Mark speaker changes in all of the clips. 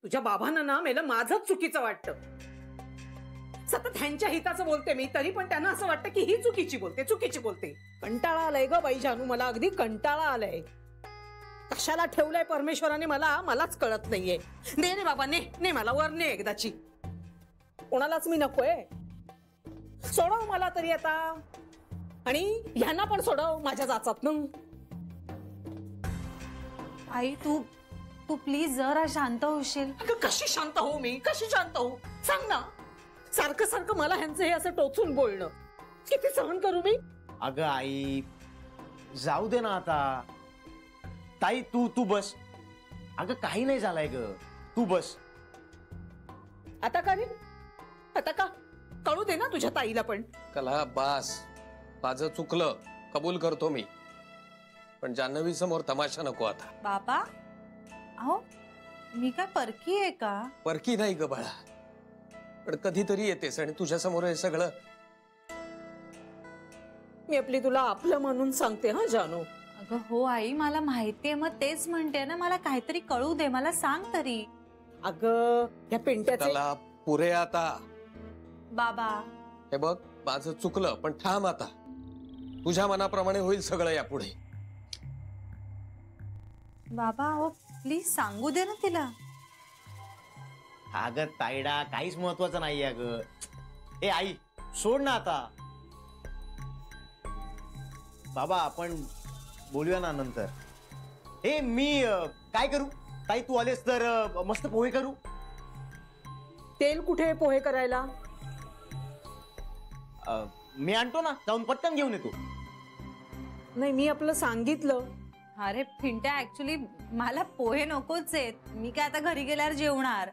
Speaker 1: तुझ्या बाबांना ना मला माझंच चुकीचं वाटतं. सतत ह्यांच्या हिताचं बोलते मी, तरी पण त्यांना असं वाटतं की ही चुकीची बोलते. कंटाळा आलाय ग बाई जानू, मला अगदी कंटाळा आलाय. कशाला ठेवलंय परमेश्वराने मलाच कळत नाहीये. ने बाबा ने मला वर ने एकदाची. कोणालाच मी नकोय. सोडव मला तरी आता, आणि ह्यांना पण सोडव माझ्या जाचातनं.
Speaker 2: आई तू प्लीज जरा शांत होशील?
Speaker 1: कशी शांत हो मी, कशी शांत हो सांग ना. सारखं सारखं मला ह्यांचं हे असं टोचून बोलणं किती सहन करू मी.
Speaker 3: अगं आई जाऊ दे ना आता. ताई तू बस. अगं काही नाही झालंय ग, तू बस.
Speaker 1: आता का रे, आता का कळू दे ना तुझ्या ताईला पण.
Speaker 4: कला बास, माझं चुकलं कबूल करतो मी, पण जान्हवी समोर तमाशा नको आता.
Speaker 2: बाबा अहो मी काय परकी आहे का?
Speaker 4: परकी नाही ग बाळा, पण कधीतरी येतेस आणि तुझ्या समोर हे सगळं.
Speaker 1: मी आपली तुला आपलं म्हणून सांगते हा जानू.
Speaker 2: अगं हो आई, मला माहितीये, मग तेच म्हणते ना, मला काहीतरी कळू दे, मला सांग तरी.
Speaker 1: अगं ह्या पिंट्याचे
Speaker 4: त्याला पुरे आता.
Speaker 2: बाबा
Speaker 4: हे बघ माझं चुकलं, पण थांब आता. तुझ्या मनाप्रमाणे होईल सगळं यापुढे.
Speaker 2: बाबा हो प्लीज सांगू दे ना तिला.
Speaker 3: अगं ताईडा काहीच महत्वाचं नाही अगं. ए आई सोड ना आता. बाबा आपण बोलूया ना नंतर. ए मी काय करू ताई, तू आलेस तर मस्त पोहे करू.
Speaker 1: तेल कुठे पोहे करायला?
Speaker 3: मी आणतो ना, जाऊन पटकन घेऊन येतो.
Speaker 1: नाही मी आपलं सांगितलं.
Speaker 2: अरे पिंट्या ऍक्च्युली मला पोहे नकोच आहेत, मी काय आता घरी गेल्यावर जेवणार.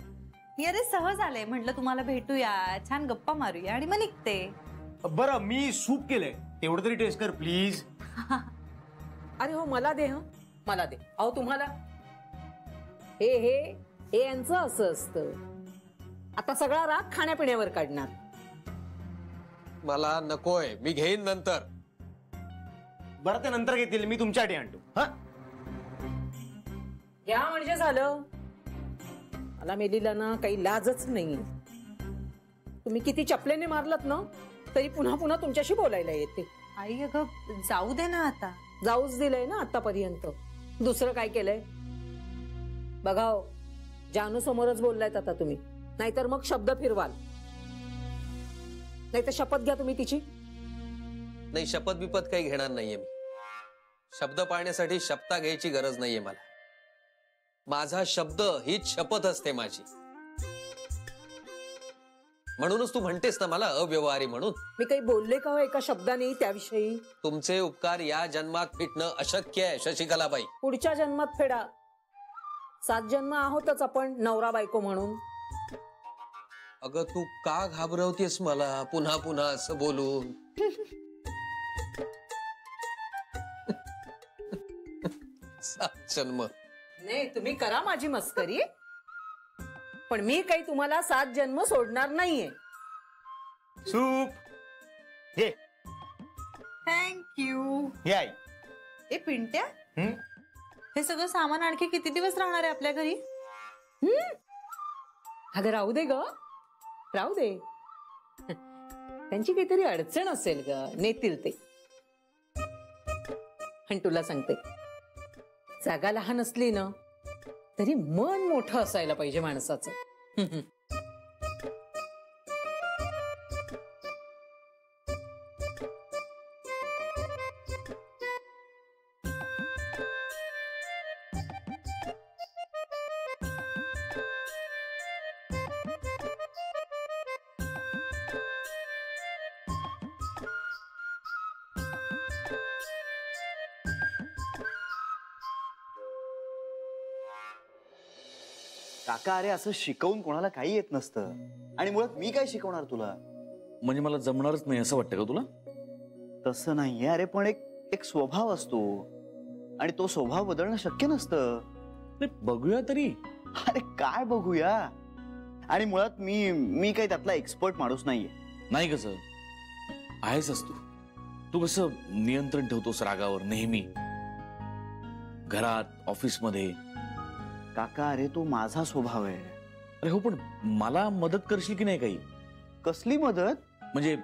Speaker 2: अरे सहज आले, म्हटलं तुम्हाला भेटूया, छान गप्पा मारूया आणि मग निघते.
Speaker 3: बरं मी सूप केलंय, तेवढं तरी टेस्ट कर प्लीज.
Speaker 1: अरे हो मला दे, हा मला दे. अहो तुम्हाला हे यांचं असं असतं. आता सगळा राग खाण्यापिण्यावर काढणार.
Speaker 4: मला नकोय, मी घेईन नंतर.
Speaker 3: बरं ते नंतर घेतील, मी तुमच्यासाठी आणतो. हा
Speaker 1: घ्या म्हणजे झालं. मला मेलीला ना काही लाजच नाही. तुम्ही किती चपलेने मारलात ना तरी पुन्हा पुन्हा तुमच्याशी बोलायला येते.
Speaker 2: आई अगं जाऊ दे ना आता.
Speaker 1: जाऊच दिलंय ना आतापर्यंत, दुसरं काय केलंय बघा. जानू समोरच बोललायत आता तुम्ही, नाहीतर मग शब्द फिरवाल. नाहीतर शपथ घ्या तुम्ही तिची.
Speaker 4: नाही शपथ बिपत काही घेणार नाहीये मी. शब्द पाळण्यासाठी शपथा घ्यायची गरज नाहीये मला. माझा शब्द हीच शपथ असते माझी. म्हणूनच तू म्हणतेस ना मला अव्यवहारी म्हणून.
Speaker 1: मी काही बोलले का हो एका शब्दाने त्याविषयी?
Speaker 4: तुमचे उपकार या जन्मात फिटणं अशक्य आहे शशिकलाबाई.
Speaker 1: पुढच्या जन्मात फेडा. 7 जन्म आहोतच आपण नवरा बायको म्हणून.
Speaker 4: अगं तू का घाबरवतेस मला पुन्हा पुन्हा असं बोलून? सात जन्म
Speaker 1: नाही तुम्ही करा माझी मस्करी, पण मी काही तुम्हाला 7 जन्म सोडणार नाहीये.
Speaker 3: सूप हे.
Speaker 2: थँक्यू.
Speaker 3: हे आई.
Speaker 2: ए पिंट्या, हे सगळं सामान आणखी किती दिवस राहणार आहे आपल्या घरी?
Speaker 1: अगं राहू दे ग, राहू दे. त्यांची काहीतरी अडचण असेल ग, नेतील ते. आणि तुला सांगते, जागा लहान असली ना तरी मन मोठं असायला पाहिजे माणसाचं.
Speaker 5: काका अरे असं शिकवून कोणाला काही येत नसतं, आणि मुळात मी काय शिकवणार तुला?
Speaker 6: म्हणजे मला जमणारच नाही असं वाटतं का तुला?
Speaker 5: तसं नाहीये अरे, पण एक स्वभाव असतो आणि तो स्वभाव बदलणं शक्य नसतं.
Speaker 6: बघूया तरी.
Speaker 5: अरे काय बघूया, आणि मुळात मी काही त्यातला एक्सपर्ट माणूस नाहीये.
Speaker 6: नाही कसं आहेसच तू कसं नियंत्रण ठेवतोस रागावर नेहमी, घरात ऑफिस मध्ये.
Speaker 5: काका अरे तो माझा स्वभाव आहे.
Speaker 6: अरे हो, पण मला मदत करशील की नाही काही?
Speaker 5: कसली मदत?
Speaker 6: म्हणजे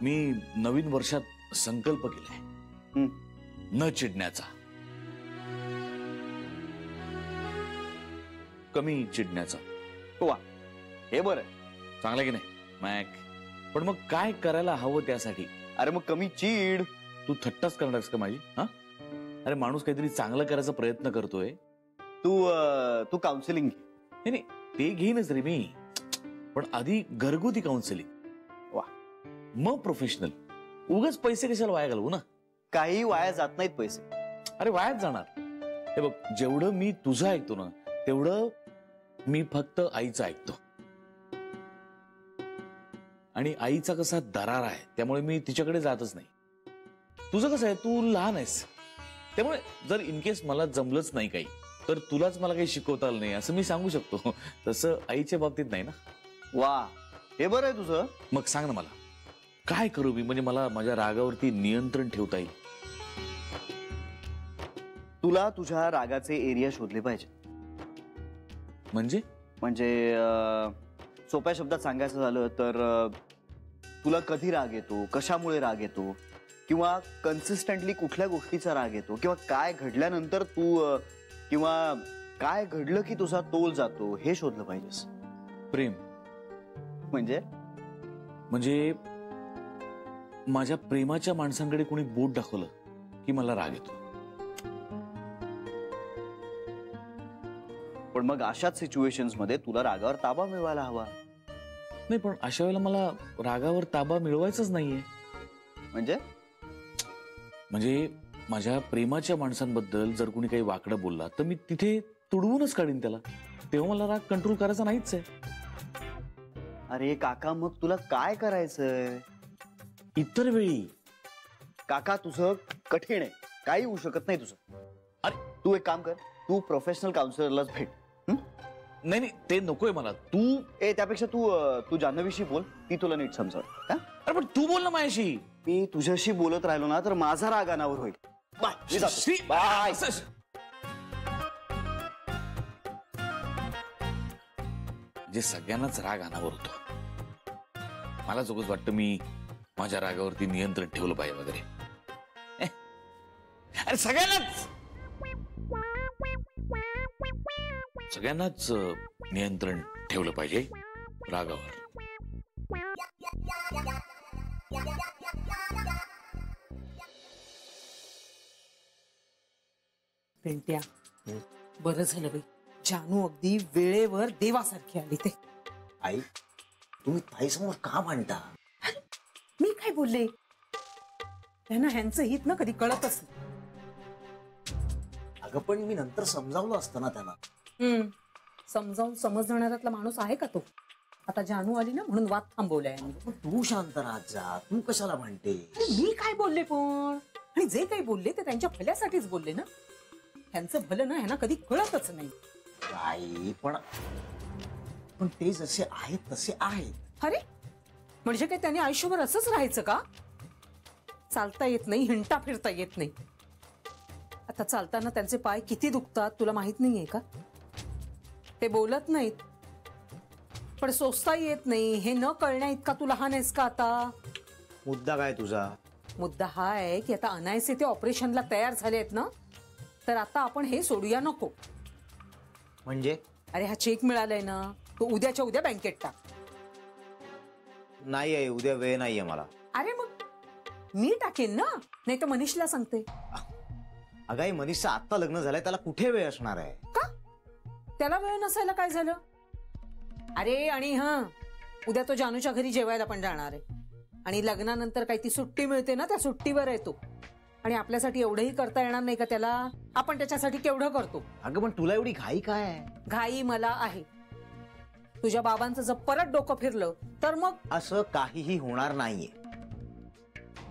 Speaker 6: मी नवीन वर्षात संकल्प केलाय न चिडण्याचा, कमी चिडण्याचा.
Speaker 5: वा, हे बरं.
Speaker 6: चांगलं की नाही मॅक? पण मग काय करायला हवं त्यासाठी?
Speaker 5: अरे मग कमी चीड.
Speaker 6: तू थट्टाच करणारस का माझी? हा, अरे माणूस काहीतरी चांगलं करायचा प्रयत्न करतोय.
Speaker 5: तू काउन्सिलिंग घे.
Speaker 6: नाही नाही, ते घेईनच रे मी, पण आधी घरगुती काउन्सिलिंग.
Speaker 5: वा.
Speaker 6: मग प्रोफेशनल. उगाच पैसे कशाला वाया घालवू ना?
Speaker 5: काही वाया जात नाहीत पैसे.
Speaker 6: अरे वायाच जाणार. हे बघ, जेवढं मी तुझं ऐकतो ना तेवढं मी फक्त आईचं ऐकतो. आणि आईचा कसा दरार आहे त्यामुळे मी तिच्याकडे जातच नाही. तुझं कसं आहे, तू लहान आहेस, त्यामुळे जर इनकेस मला जमलंच नाही काही तर तुलाच मला काही शिकवता आलं नाही असं मी सांगू शकतो. तसं आईच्या बाबतीत नाही ना.
Speaker 5: वा, हे बरं आहे तुझं.
Speaker 6: मग सांग ना, मला काय करू मी, म्हणजे मला माझ्या रागावरती नियंत्रण ठेवता येईल?
Speaker 5: तुला तुझ्या रागाचे एरिया शोधले पाहिजे.
Speaker 6: म्हणजे
Speaker 5: सोप्या शब्दात सांगायचं झालं तर तुला कधी राग येतो, कशामुळे राग येतो, किंवा कन्सिस्टंटली कुठल्या गोष्टीचा राग येतो, किंवा काय घडल्यानंतर किंवा काय घडलं की तुझा तोल जातो, हे शोधलं पाहिजेस.
Speaker 6: प्रेम म्हणजे माझ्या प्रेमाच्या माणसांकडे कोणी बोट दाखवलं की मला राग येतो.
Speaker 5: पण मग अशाच सिच्युएशन्स मध्ये तुला रागावर ताबा मिळवायला हवा.
Speaker 6: नाही, पण अशा वेळेला मला रागावर ताबा मिळवायचाच नाहीये. म्हणजे माझ्या प्रेमाच्या माणसांबद्दल जर कोणी काही वाकडं बोलला तर मी तिथे तुडवूनच काढीन त्याला. तेव्हा मला राग कंट्रोल करायचा नाहीच आहे.
Speaker 5: अरे काका, मग तुला काय करायचंय?
Speaker 6: इतर वेळी
Speaker 5: काका तुझं कठीण आहे, काही होऊ शकत नाही तुझं.
Speaker 6: अरे
Speaker 5: तू एक काम कर, तू प्रोफेशनल काउन्सिलरलाच भेट.
Speaker 6: नाही नाही, ते नकोय मला.
Speaker 5: त्यापेक्षा तू जान्हवीशी बोल, ती तुला नीट समजाव.
Speaker 6: अरे पण तू बोल ना माझ्याशी.
Speaker 5: मी तुझ्याशी बोलत राहिलो ना तर माझा राग अनावर होईल. बाय, मी जातो. बाय.
Speaker 6: जे सगळ्यांनाच राग अनावर होतो. मला चुकच वाटतं मी माझ्या रागावरती नियंत्रण ठेवलं पाहिजे वगैरे. अरे सगळ्यांनाच नियंत्रण ठेवलं पाहिजे रागावर.
Speaker 1: पिंट्या, बरं झालं बाई, जानू अगदी वेळेवर देवासारखी आली. ते
Speaker 3: आई, तुम्ही ताईसमोर का भांडता?
Speaker 1: मी काय बोलले? त्यांना ह्यांचं हित ना कधी कळतच नाही.
Speaker 3: अगं पण मी नंतर समजावलं असतं ना त्यांना.
Speaker 1: समजावून समजणाऱ्यातला माणूस आहे का तो? आता जानू आली ना म्हणून वाद थांबवलाय आम्ही.
Speaker 3: पण तू शांत राहत जा, तू कशाला भांडते?
Speaker 1: मी काय बोलले पण? आणि जे काही बोलले ते त्यांच्या भल्यासाठीच बोलले ना. त्यांचं भलं ना ह्यांना कधी कळतच नाही.
Speaker 3: आई, पण ते जसे आहेत तसे आहेत.
Speaker 1: अरे म्हणजे काय त्यांनी आयुष्यभर असंच राहायचं का? चालता येत नाही, हिंडता फिरता येत नाही. आता चालताना त्यांचे पाय किती दुखतात तुला माहित नाहीये का? ते बोलत नाहीत, पण सोसता येत नाही हे न कळण्या इतका तू लहान आहेस का आता?
Speaker 3: मुद्दा काय तुझा?
Speaker 1: मुद्दा हा आहे की आता अनायसे ते ऑपरेशनला तयार झाले आहेत ना, तर आता आपण हे सोडूया नको.
Speaker 3: म्हणजे?
Speaker 1: अरे हा चेक मिळालाय ना, तो उद्याच्या उद्या बँकेत टाक.
Speaker 3: नाही आहे, उद्या वेळ नाहीये मला.
Speaker 1: अरे मग मी टाकेन ना, नाही तर मनीषला सांगते.
Speaker 3: अगाई, मनीषचं आत्ता लग्न झालंय, त्याला कुठे वेळ असणार आहे?
Speaker 1: का? त्याला वेळ नसायला काय झालं? अरे आणि उद्या तो जानूच्या घरी जेवायला पण जाणार आहे. आणि लग्नानंतर काही ती सुट्टी मिळते ना, त्या सुट्टीवर येतो. आणि आपल्यासाठी एवढंही करता येणार नाही का त्याला? आपण त्याच्यासाठी केवढं करतो.
Speaker 3: अगं पण तुला एवढी घाई काय आहे?
Speaker 1: घाई मला आहे. तुझ्या बाबांचं जर परत डोकं फिरलं तर मग? असं
Speaker 3: काहीही होणार नाहीये.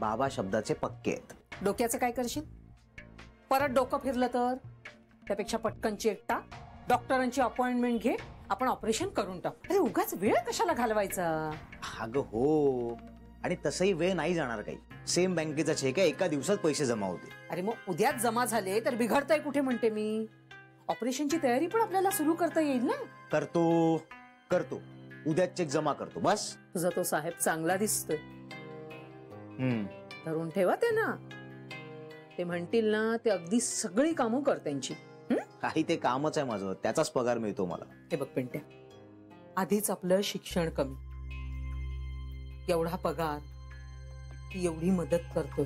Speaker 3: बाबा शब्दाचे पक्के आहेत.
Speaker 1: डोक्याचं काय करशील? परत डोकं फिरलं तर? त्यापेक्षा पटकन चेक टाक, डॉक्टरांची अपॉइंटमेंट घे, आपण ऑपरेशन करून टाक. अरे उगाच वेळ कशाला घालवायचा?
Speaker 3: अगं हो, आणि तसंही वेळ नाही जाणार काही. सेम बँकेचा चेक आहे, एका दिवसात पैसे जमा होते.
Speaker 1: अरे मग उद्याच जमा झाले तर बिघडताय कुठे म्हणते मी. ऑपरेशनची तयारी पण आपल्याला सुरू करता येईल ना.
Speaker 3: करतो उद्याच चेक जमा करतो बस.
Speaker 1: तुझा तो साहेब चांगला दिसतोय.
Speaker 3: हम्म.
Speaker 1: धरून ठेवा ते ना. ते म्हणतील ना ते अगदी सगळी कामं कर त्यांची.
Speaker 3: काही ते कामच आहे माझं, त्याचाच पगार मिळतो मला.
Speaker 1: हे बघ पिंट्या, आधीच आपलं शिक्षण कमी, एवढा पगार, ती एवढी मदत करतोय.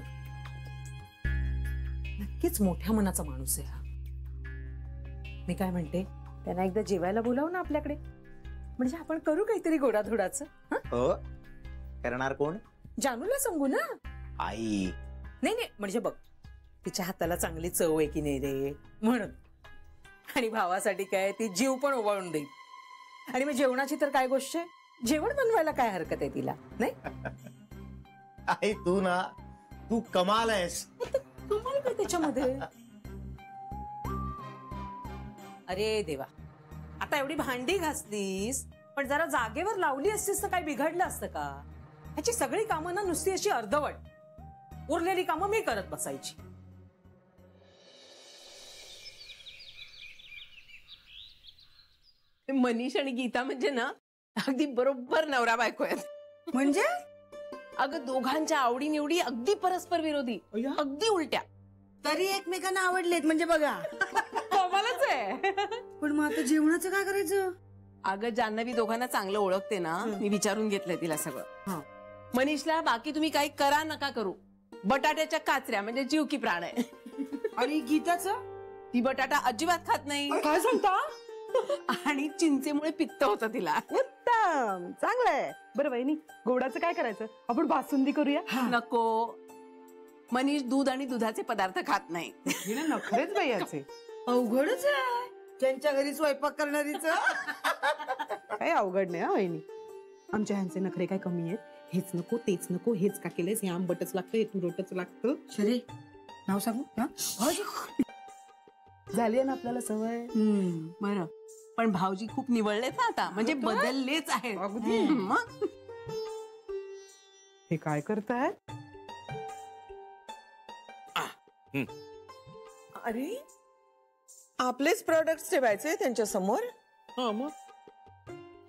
Speaker 1: नक्कीच मोठ्या मनाचा माणूस आहे हा. मी काय म्हणते, त्यांना एकदा जेवायला बोलाव ना आपल्याकडे, म्हणजे आपण करू काहीतरी गोडाधोडाचं.
Speaker 3: करणार कोण?
Speaker 1: जानूला सांगू ना.
Speaker 3: आई.
Speaker 1: नाही नाही, म्हणजे बघ तिच्या हाताला चांगली चव आहे की नाही रे म्हणून. आणि भावासाठी काय ती जीव पण ओवाळून देईल. आणि मग जेवणाची तर काय गोष्ट आहे, जेवण बनवायला काय हरकत आहे तिला, नाही?
Speaker 3: आई तू कमाल आहेस.
Speaker 1: कमाल काय त्याच्यामध्ये? अरे देवा, आता एवढी भांडी घासलीस, पण जरा जागेवर लावली असतीस तर काय बिघडलं असतं का? ह्याची सगळी कामं ना नुसती अशी अर्धवट, उरलेली कामं मी करत बसायची.
Speaker 7: मनीष आणि गीता म्हणजे ना अगदी बरोबर नवरा बायको आहेत.
Speaker 1: म्हणजे
Speaker 7: अगं दोघांच्या आवडी निवडी अगदी परस्पर विरोधी, अगदी उलट्या,
Speaker 8: तरी एकमेकांना आवडलेत म्हणजे बघा.
Speaker 7: कमालच आहे.
Speaker 8: पण मग आता जेवणाचं काय करायचं?
Speaker 7: अगं जान्हवी दोघांना चांगलं ओळखते ना, मी विचारून घेतलंय तिला सगळं. मनीषला बाकी तुम्ही काही करा नका करू, बटाट्याच्या काचऱ्या म्हणजे जीव की प्राण आहे.
Speaker 8: आणि गीताचं?
Speaker 7: ती बटाटा अजिबात खात नाही.
Speaker 8: काय सांगता?
Speaker 7: आणि चिंचेमुळे पित्त होतं तिला.
Speaker 9: उत्तम, चांगलंय. बरं वहिनी, गोडाचं काय करायचं? आपण बासुंदी करूया.
Speaker 7: नको, मनीष दूध आणि दुधाचे पदार्थ खात नाही.
Speaker 9: नखरेच बाई याचे.
Speaker 8: अवघडच आहे त्यांच्या घरी स्वयंपाक करणारीच.
Speaker 9: काही अवघड नाही हा वहिनी. आमच्या ह्यांचे नखरे काय कमी आहेत? हेच नको तेच नको, हेच का केलंयस, हे आंबटच लागतं, हे तुरटच लागतं.
Speaker 8: शरी नाव सांगू?
Speaker 9: झाली आहे ना आपल्याला सवय.
Speaker 7: बरं, पण भाऊजी खूप निवळलेत ना आता, म्हणजे बदललेच आहेत. मग
Speaker 9: हे काय करताय?
Speaker 10: अरे आपलेच प्रोडक्ट ठेवायचे त्यांच्या समोर.
Speaker 6: हा मग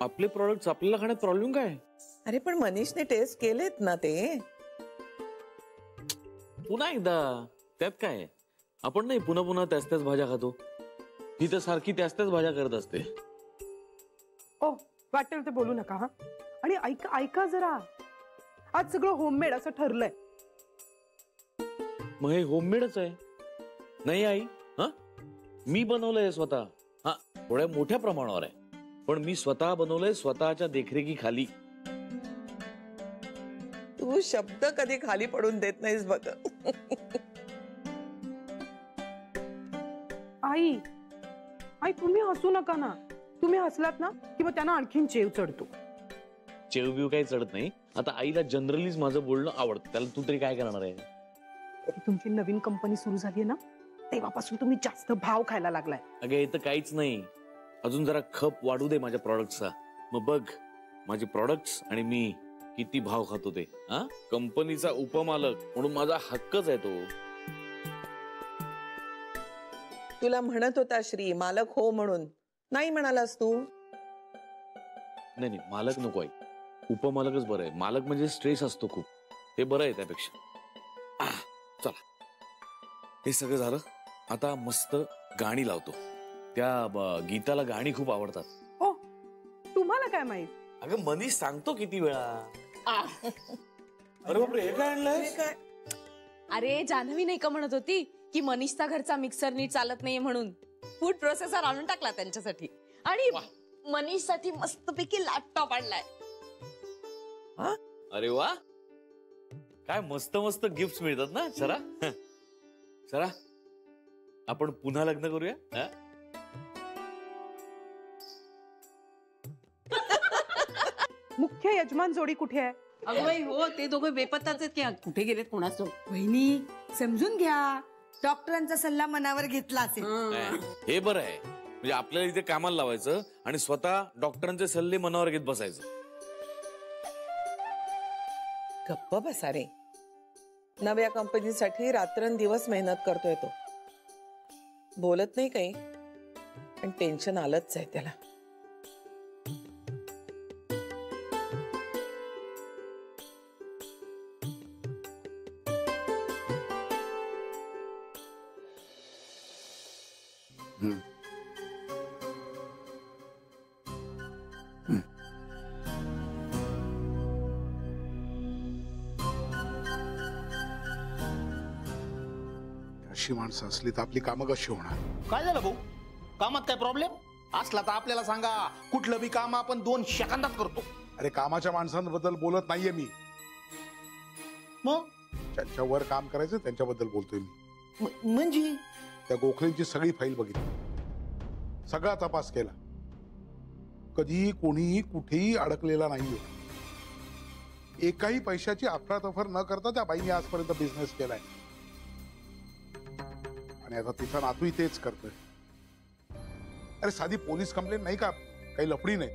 Speaker 6: आपले प्रॉडक्ट आपल्याला खाण्यात प्रॉब्लेम काय?
Speaker 10: अरे पण मनीषने टेस्ट केलेत ना ते.
Speaker 6: पुन्हा एकदा त्यात काय? आपण नाही पुन्हा पुन्हा त्याच भाज्या खातो. ही तर सारखी त्याच भाज्या करत असते.
Speaker 9: ओ वाटेल ते बोलू नका हा. आणि ऐका जरा, आज सगळं होममेड असं ठरलंय.
Speaker 6: मग हे होममेडच आहे नाही आई? हा, मी बनवलंय स्वतः. हा, थोड्या मोठ्या प्रमाणावर आहे, पण मी स्वतः बनवलंय, स्वतःच्या देखरेखीखाली.
Speaker 10: तू शब्द कधी खाली पडून देत नाहीस बघ.
Speaker 9: आई तुम्ही हसू नका ना. तुम्ही हसलात ना की मग त्यांना आणखीन चेव चढतो.
Speaker 6: चेवबीव काही चढत नाही. आता आईला जनरलीच माझं बोलणं आवडतं, त्याला तू तरी काय करणार आहे?
Speaker 9: तुमची नवीन कंपनी सुरू झाली आहे ना, तेव्हापासून तुम्ही जास्त भाव खायला लागलाय.
Speaker 6: अगं इथं काहीच नाही, अजून जरा खप वाढू दे माझ्या प्रॉडक्टचा, मग बघ माझे प्रॉडक्ट्स आणि मी किती भाव खातो ते. हा, कंपनीचा उपमालक म्हणून माझा हक्कच आहे तो.
Speaker 10: तुला म्हणत होता श्री मालक हो म्हणून, नाही म्हणालास तू.
Speaker 6: नाही मालक नको आहे, उपमालकच बरं आहे. मालक म्हणजे स्ट्रेस असतो खूप, ते बरं आहे त्यापेक्षा. चला हे सगळं झालं, आता मस्त गाणी लावतो. त्या गीताला गाणी खूप आवडतात.
Speaker 9: हो, तुम्हाला काय माहित?
Speaker 6: अगं मनीष सांगतो किती वेळा. अरे बापरे, हे काय आणलंय?
Speaker 7: अरे जान्हवी नाही का म्हणत होती की मनीषचा घरचा मिक्सर नीट चालत नाहीये म्हणून फूड प्रोसेसर आणून टाकला त्यांच्यासाठी. आणि मनीषसाठी मस्तपैकी लॅपटॉप आणलाय.
Speaker 6: अरे वा, काय मस्त मस्त गिफ्ट मिळतात ना. चला चला आपण पुन्हा लग्न करूया.
Speaker 9: मुख्य यजमान जोडी कुठे आहे?
Speaker 7: अगं बाई हो, ते दोघं बेपत्ताच आहेत की कुठे गेलेत कोणाचं.
Speaker 8: वहिनी समजून घ्या, डॉक्टरांचा सल्ला मनावर घेतला असेल.
Speaker 6: हे बरं आहे, म्हणजे आपल्याला इथे कामाला लावायचं आणि स्वतः डॉक्टरांचे सल्ले मनावर घेत बसायचं.
Speaker 10: गप्प बसा रे. नव्या कंपनीसाठी रात्रंदिवस मेहनत करतोय तो. बोलत नाही काही, पण टेन्शन आलंच आहे त्याला.
Speaker 11: अशी माणसं असली तर आपली कामं कशी होणार?
Speaker 3: काय झालं भाऊ? कामात काय प्रॉब्लेम असला तर आपल्याला सांगा. कुठलं बी काम आपण 2 सेकंदात करतो.
Speaker 11: अरे कामाच्या माणसांबद्दल बोलत नाहीये मी.
Speaker 3: मग
Speaker 11: ज्यांच्यावर काम करायचं त्यांच्याबद्दल बोलतोय मी.
Speaker 3: म्हणजे
Speaker 11: त्या गोखलेंची सगळी फाईल बघितली, सगळा तपास केला, कधीही कोणीही कुठेही अडकलेला नाहीये. एकाही पैशाची अफरातफर न करता त्या बाईने आजपर्यंत बिझनेस केलाय. आणि आता तिचा नातूही तेच करतोय. अरे साधी पोलीस कंप्लेंट नाही का, काही लफडी नाही.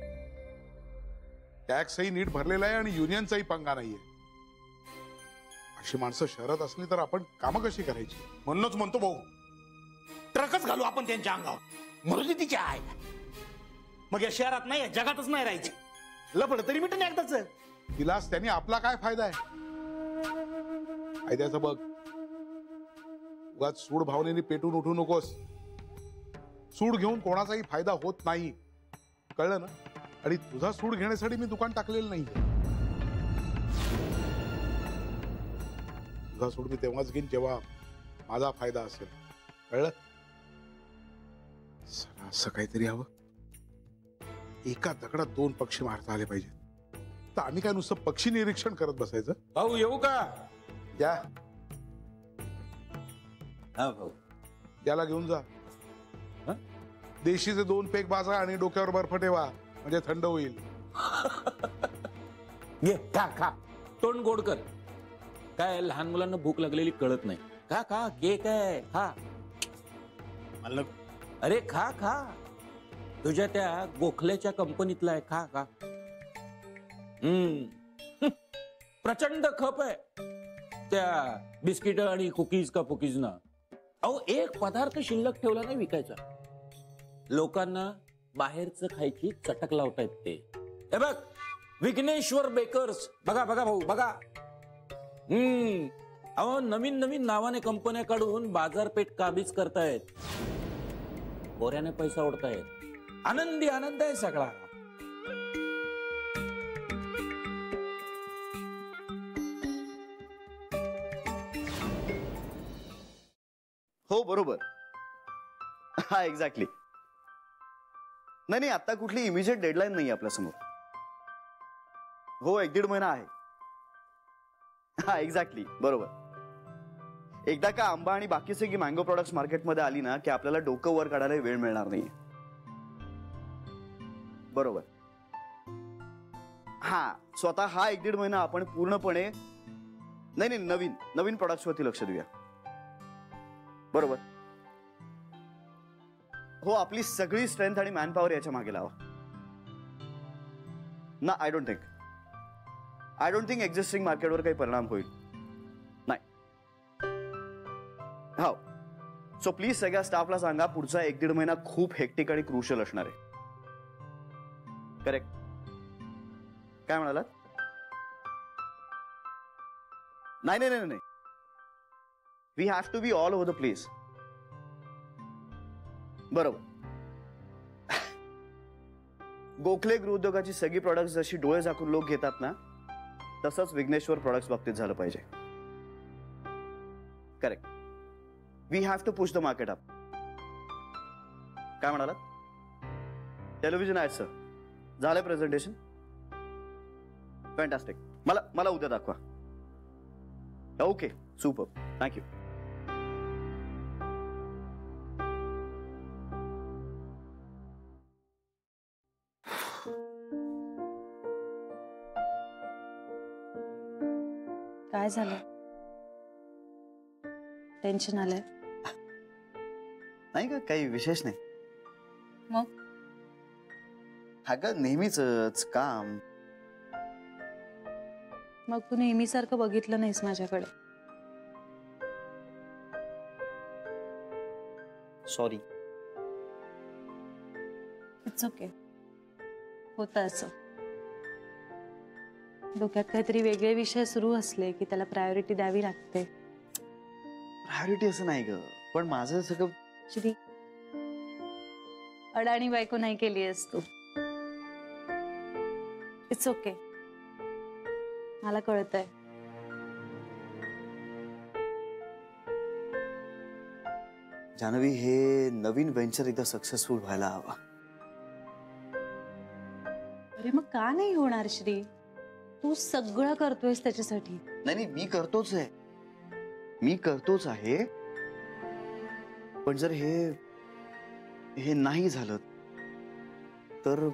Speaker 11: टॅक्सही नीट भरलेला आहे आणि युनियनचाही पंगा नाहीये. अशी माणसं शहरात असली तर आपण कामं कशी करायची?
Speaker 3: म्हणूनच म्हणतो भाऊ, ट्रकच घालू आपण त्यांच्या अंगावर. म्हणून तिची आहे. मग या शहरात नाही, या जगातच नाही राहायचं. लपड तरी मिटून एकदाच.
Speaker 11: तिलाच त्यांनी आपला काय फायदा आहे? फायद्याचं बघ. उगाच सूड भावनेने पेटून उठू नकोस. सूड घेऊन कोणाचाही फायदा होत नाही, कळलं ना? आणि तुझा सूड घेण्यासाठी मी दुकान टाकलेलं नाही. तुझा सूड मी तेव्हाच घेईन जेव्हा माझा फायदा असेल, कळलं? असं काहीतरी हवं. एका दगडात 2 पक्षी मारता आले पाहिजे. तर आम्ही काय नुसतं पक्षी निरीक्षण करत बसायचं?
Speaker 6: भाऊ येऊ का?
Speaker 11: या,
Speaker 6: हा भाऊ.
Speaker 11: याला घेऊन जा. देशीचे 2 पेक बाजा आणि डोक्यावर बर्फ ठेवा, म्हणजे थंड होईल.
Speaker 6: घे खा खा, तोंड गोड कर. काय लहान मुलांना भूक लागलेली कळत नाही. खा खा, केक आहे, खा. अरे खा खा, तुझ्या त्या गोखल्याच्या कंपनीतला आहे, खा खा. प्रचंड खप आहे त्या बिस्किट आणि कुकीज का फुकीज ना. अहो एक पदार्थ शिल्लक ठेवला नाही विकायचा. लोकांना बाहेरचं खायची चटक लावतायत ते. हे बघ, विघ्नेश्वर बेकर्स, बघा बघा भाऊ बघा. अहो नवीन नवीन नावाने कंपन्या काढून बाजारपेठ काबीज करतायत. बोऱ्याने पैसा ओढतायत. आनंदी आनंद आहे सगळा.
Speaker 5: हो बरोबर. हा एक्झॅक्टली. नाही नाही, आता कुठली इमिजिएट डेडलाईन नाही आपल्या समोर. हो 1-1.5 महिना आहे. हा एक्झॅक्टली बरोबर. एकदा का आंबा आणि बाकी सगळी मँगो प्रोडक्ट्स मार्केटमध्ये आली ना की आपल्याला डोकं वर काढायला वेळ मिळणार नाही. बरोबर. हा स्वतः हा 1-1.5 महिना आपण पूर्णपणे नाही नवीन नवीन प्रोडक्ट्स वरती लक्ष देऊया. बरोबर. हो आपली सगळी स्ट्रेंथ आणि मॅनपॉवर याच्या मागे लावा ना. आय डोंट थिंक एक्झिस्टिंग मार्केटवर काही परिणाम होईल नाही. हो सो प्लीज सगळ्या स्टाफला सांगा पुढचा 1-1.5 महिना खूप हेक्टिक आणि क्रुशियल असणार आहे. करेक्ट. काय म्हणालात? नाही नाही नाही, we have to be all over the place. बरोबर. गोखले गृहोद्योगाची सगळी प्रोडक्ट्स जशी डोळे झाकून लोक घेतात ना, तसंच विघ्नेश्वर प्रोडक्ट्स बाबतीत झालं पाहिजे. Correct. We have to push the market up. काय म्हणालात? टेलिव्हिजन आहेत सर. झालंय प्रेझेंटेशन? फॅन्टॅस्टिक. मला उद्या दाखवा. Okay super. थँक्यू.
Speaker 2: काय झालं? टेन्शन आलंय?
Speaker 5: नाही का काही विशेष नाही.
Speaker 2: मग
Speaker 5: अगं नेहमीच काम.
Speaker 2: मग तू नेहमीसारखं बघितलं नाहीस माझ्याकडे.
Speaker 5: सॉरी.
Speaker 2: It's okay. होतं असं. डोक्यात काहीतरी वेगळे विषय सुरू असले की त्याला प्रायोरिटी द्यावी लागते.
Speaker 5: प्रायोरिटी असं नाही ग, पण माझं सगळं
Speaker 2: श्री, अडाणी बायको नाही केली आहेस तू. It's okay. मला कळतंय.
Speaker 5: जान्हवी, हे नवीन व्हेंचर एकदा सक्सेसफुल व्हायला हवा.
Speaker 2: अरे मग का नाही होणार श्री? तू सगळं करतोयस त्याच्यासाठी.
Speaker 5: नाही, मी करतोच आहे. मी करतोच आहे. पण जर हे नाही झालं तर